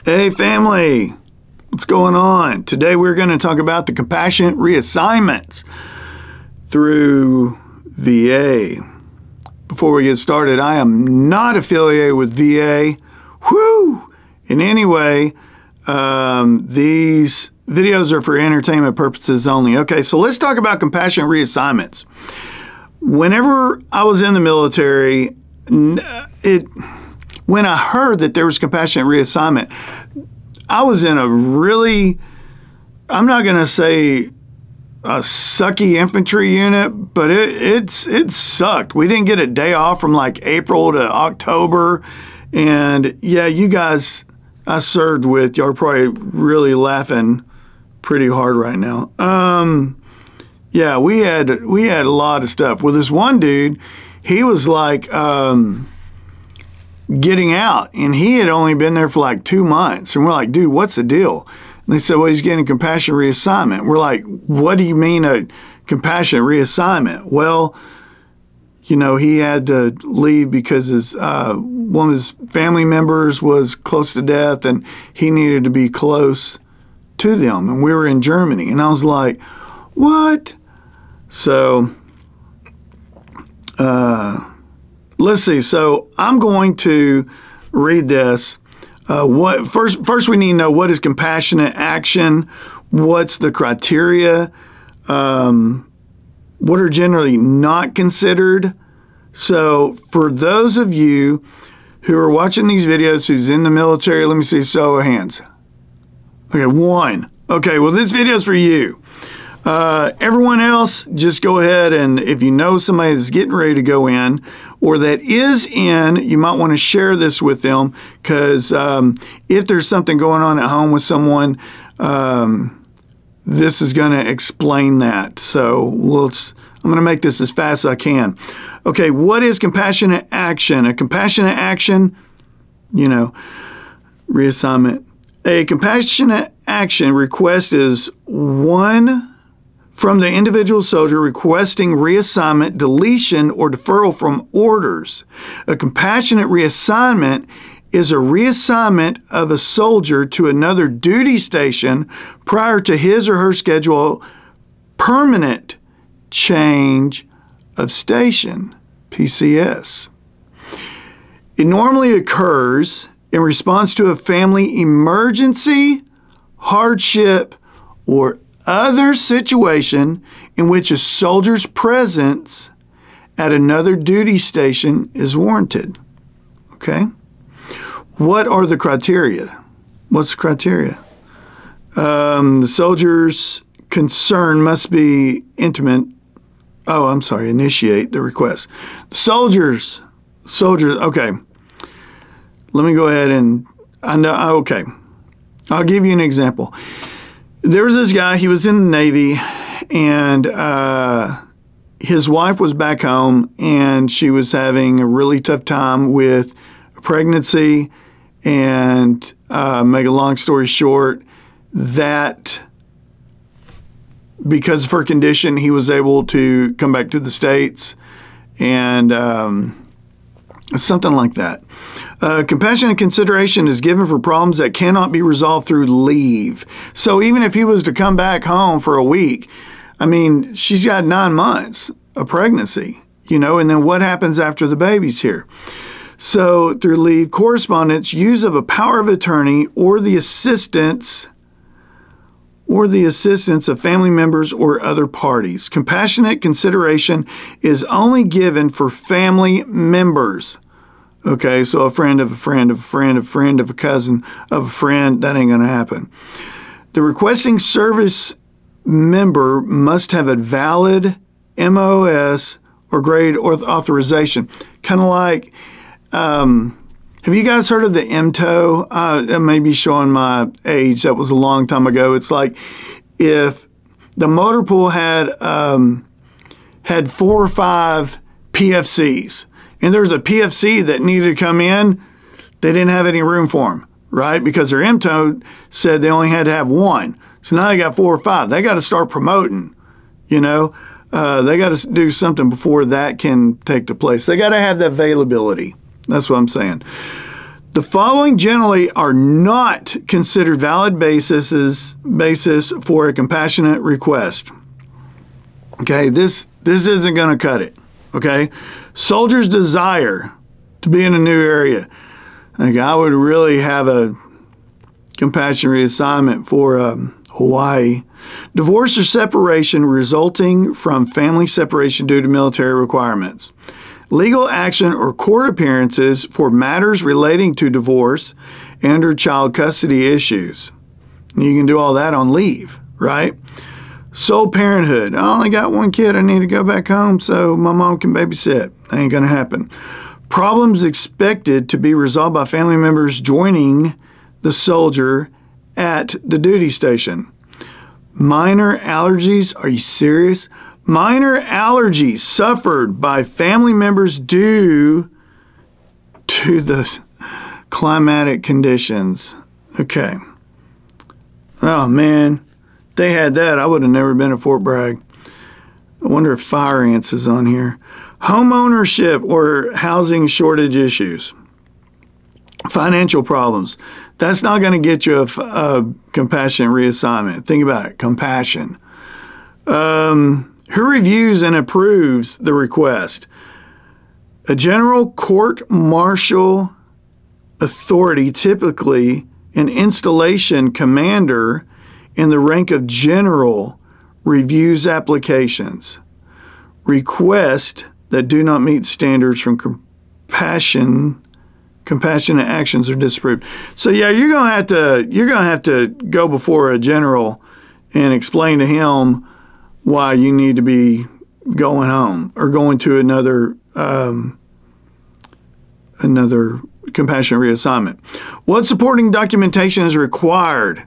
Hey family, what's going on? Today we're going to talk about the compassionate reassignments through VA. Before we get started, I am not affiliated with VA. Whew! In any way, these videos are for entertainment purposes only. Okay, so let's talk about compassionate reassignments. Whenever I was in the military, when I heard that there was compassionate reassignment, I was in a really, I'm not going to say a sucky infantry unit, but it sucked. We didn't get a day off from like April to October. And yeah, you guys I served with, y'all are probably really laughing pretty hard right now. Yeah, we had a lot of stuff. Well, this one dude, he was like, getting out, and he had only been there for like 2 months, and we're like, dude, what's the deal? And they said, well, he's getting compassionate reassignment. We're like, what do you mean a compassionate reassignment? Well, you know, he had to leave because his one of his family members was close to death, and he needed to be close to them, and we were in Germany. And I was like, what? So let's see. So I'm going to read this. First we need to know, what is compassionate action? What's the criteria? What are generally not considered? So for those of you who are watching these videos who's in the military, let me see, show of hands. Okay, 1. Okay, well, this video is for you. Everyone else, just go ahead, and if you know somebody that's getting ready to go in or that is in, you might want to share this with them, because if there's something going on at home with someone, this is going to explain that. So I'm going to make this as fast as I can. Okay, what is compassionate action? A compassionate action, you know, reassignment. A compassionate action request is one from the individual soldier requesting reassignment, deletion, or deferral from orders. A compassionate reassignment is a reassignment of a soldier to another duty station prior to his or her schedule permanent change of station, PCS. It normally occurs in response to a family emergency, hardship, or other situation in which a soldier's presence at another duty station is warranted. Okay? What are the criteria? What's the criteria? The soldier's concern must be intimate. Oh, I'm sorry, initiate the request. Soldiers, okay. Let me go ahead and, okay. I'll give you an example. There was this guy, he was in the Navy, and his wife was back home, and she was having a really tough time with pregnancy, and make a long story short, that because of her condition, he was able to come back to the States, and something like that. Compassionate consideration is given for problems that cannot be resolved through leave. So even if he was to come back home for a week, I mean, she's got 9 months of pregnancy, you know, and then what happens after the baby's here? So through leave, correspondence, use of a power of attorney, or the assistance of family members or other parties. Compassionate consideration is only given for family members. Okay, so a friend of a friend of a friend of a friend of a cousin of a friend, that ain't going to happen. The requesting service member must have a valid MOS or grade or authorization. Kind of like, have you guys heard of the MTO? That may be showing my age. That was a long time ago. It's like if the motor pool had 4 or 5 PFCs, and there's a PFC that needed to come in, they didn't have any room for them, right? Because their MTO said they only had to have 1. So now they got 4 or 5. They got to start promoting, you know. They got to do something before that can take the place. They got to have the availability. That's what I'm saying. The following generally are not considered valid basis for a compassionate request. Okay, this isn't going to cut it. Okay, soldier's desire to be in a new area. Like, I would really have a compassionate reassignment for Hawaii. Divorce or separation resulting from family separation due to military requirements. Legal action or court appearances for matters relating to divorce and or child custody issues. You can do all that on leave, right? Sole parenthood. I only got one kid. I need to go back home so my mom can babysit. That ain't going to happen. Problems expected to be resolved by family members joining the soldier at the duty station. Minor allergies. Are you serious? Minor allergies suffered by family members due to the climatic conditions. Okay. Oh, man. If they had that, I would have never been at Fort Bragg. I wonder if fire ants is on here. Home ownership or housing shortage issues. Financial problems. That's not going to get you a compassionate reassignment. Think about it. Compassion. Who reviews and approves the request? A general court-martial authority, typically an installation commander in the rank of general, reviews applications. Requests that do not meet standards from compassionate actions are disapproved. So yeah, you're gonna have to go before a general and explain to him why you need to be going home or going to another compassionate reassignment. What supporting documentation is required?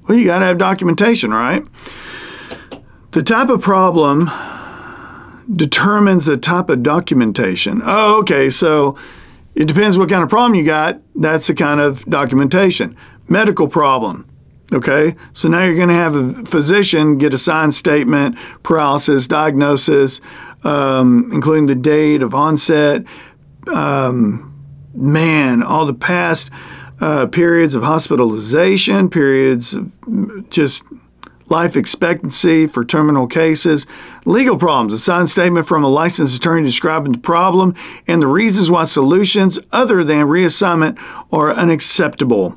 Well, you got to have documentation, right? The type of problem determines the type of documentation. Oh, okay, so it depends what kind of problem you got. That's the kind of documentation. Medical problem. Okay, so now you're going to have a physician get a signed statement, paralysis, diagnosis, including the date of onset, man, all the past periods of hospitalization, periods of just life expectancy for terminal cases, legal problems, a signed statement from a licensed attorney describing the problem and the reasons why solutions other than reassignment are unacceptable.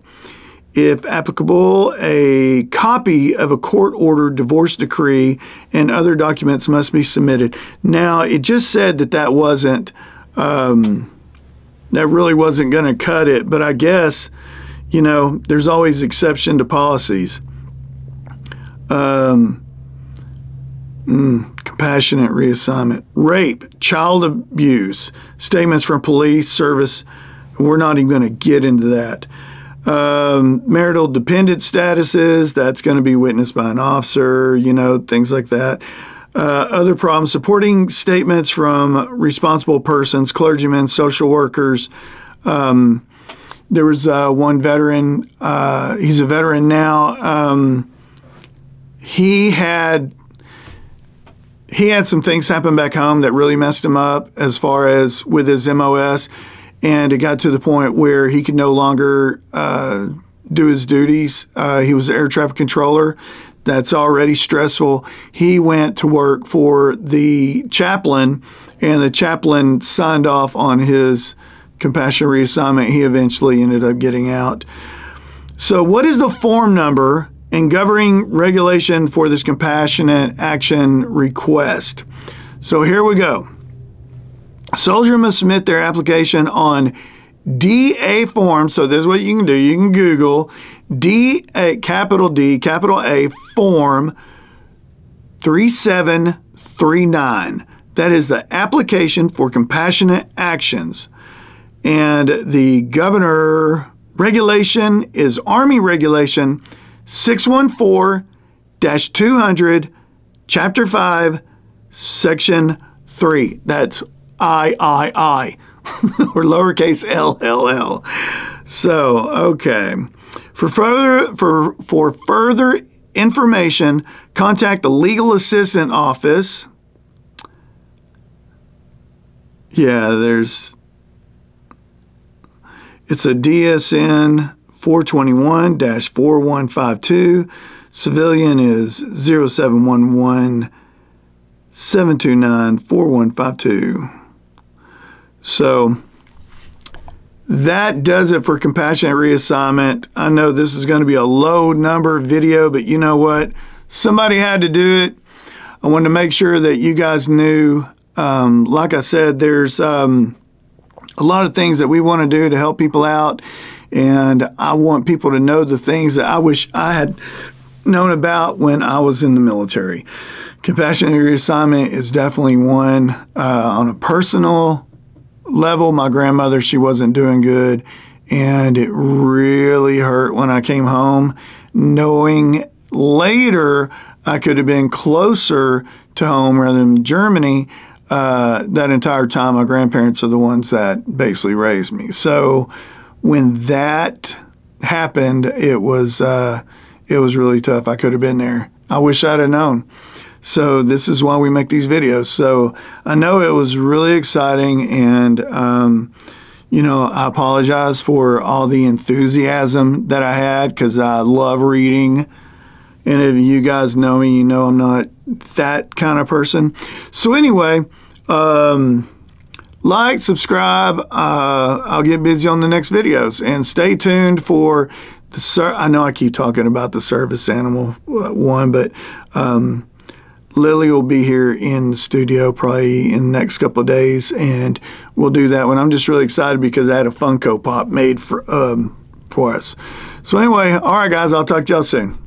If applicable, a copy of a court-ordered divorce decree and other documents must be submitted. Now, it just said that wasn't, that really wasn't going to cut it, but I guess, you know, there's always exception to policies. Compassionate reassignment. Rape, child abuse, statements from police service. We're not even going to get into that. Marital dependent statuses, that's going to be witnessed by an officer, you know, things like that. Other problems, supporting statements from responsible persons, clergymen, social workers. There was one veteran, he's a veteran now. He had some things happen back home that really messed him up as far as with his MOS. And it got to the point where he could no longer do his duties. He was an air traffic controller. That's already stressful. He went to work for the chaplain, and the chaplain signed off on his compassionate reassignment. He eventually ended up getting out. So what is the form number and governing regulation for this compassionate action request? So here we go. Soldier must submit their application on DA form. So this is what you can do. You can Google DA, capital D, capital A, form 3739. That is the application for compassionate actions. And the governor regulation is Army Regulation 614-200, Chapter 5, Section 3. That's III, or lowercase LLL. So, okay. For further information, contact the Legal Assistant Office. It's a DSN 421-4152. Civilian is 0711-729-4152. So that does it for compassionate reassignment. I know this is going to be a low number video, but you know what? Somebody had to do it. I wanted to make sure that you guys knew. Like I said, there's a lot of things that we want to do to help people out, and I want people to know the things that I wish I had known about when I was in the military. Compassionate reassignment is definitely one. On a personal level, my grandmother, she wasn't doing good, and it really hurt when I came home, knowing later I could have been closer to home rather than Germany. That entire time, my grandparents are the ones that basically raised me. So when that happened, it was really tough. I could have been there. I wish I'd have known. So this is why we make these videos. So I know it was really exciting, and you know, I apologize for all the enthusiasm that I had, because I love reading. And if you guys know me, you know I'm not that kind of person. So anyway, like, subscribe. I'll get busy on the next videos, and stay tuned for the I know I keep talking about the service animal one, but Lily will be here in the studio probably in the next couple of days, and we'll do that one. I'm just really excited because I had a Funko Pop made for us. So anyway, all right, guys, I'll talk to y'all soon.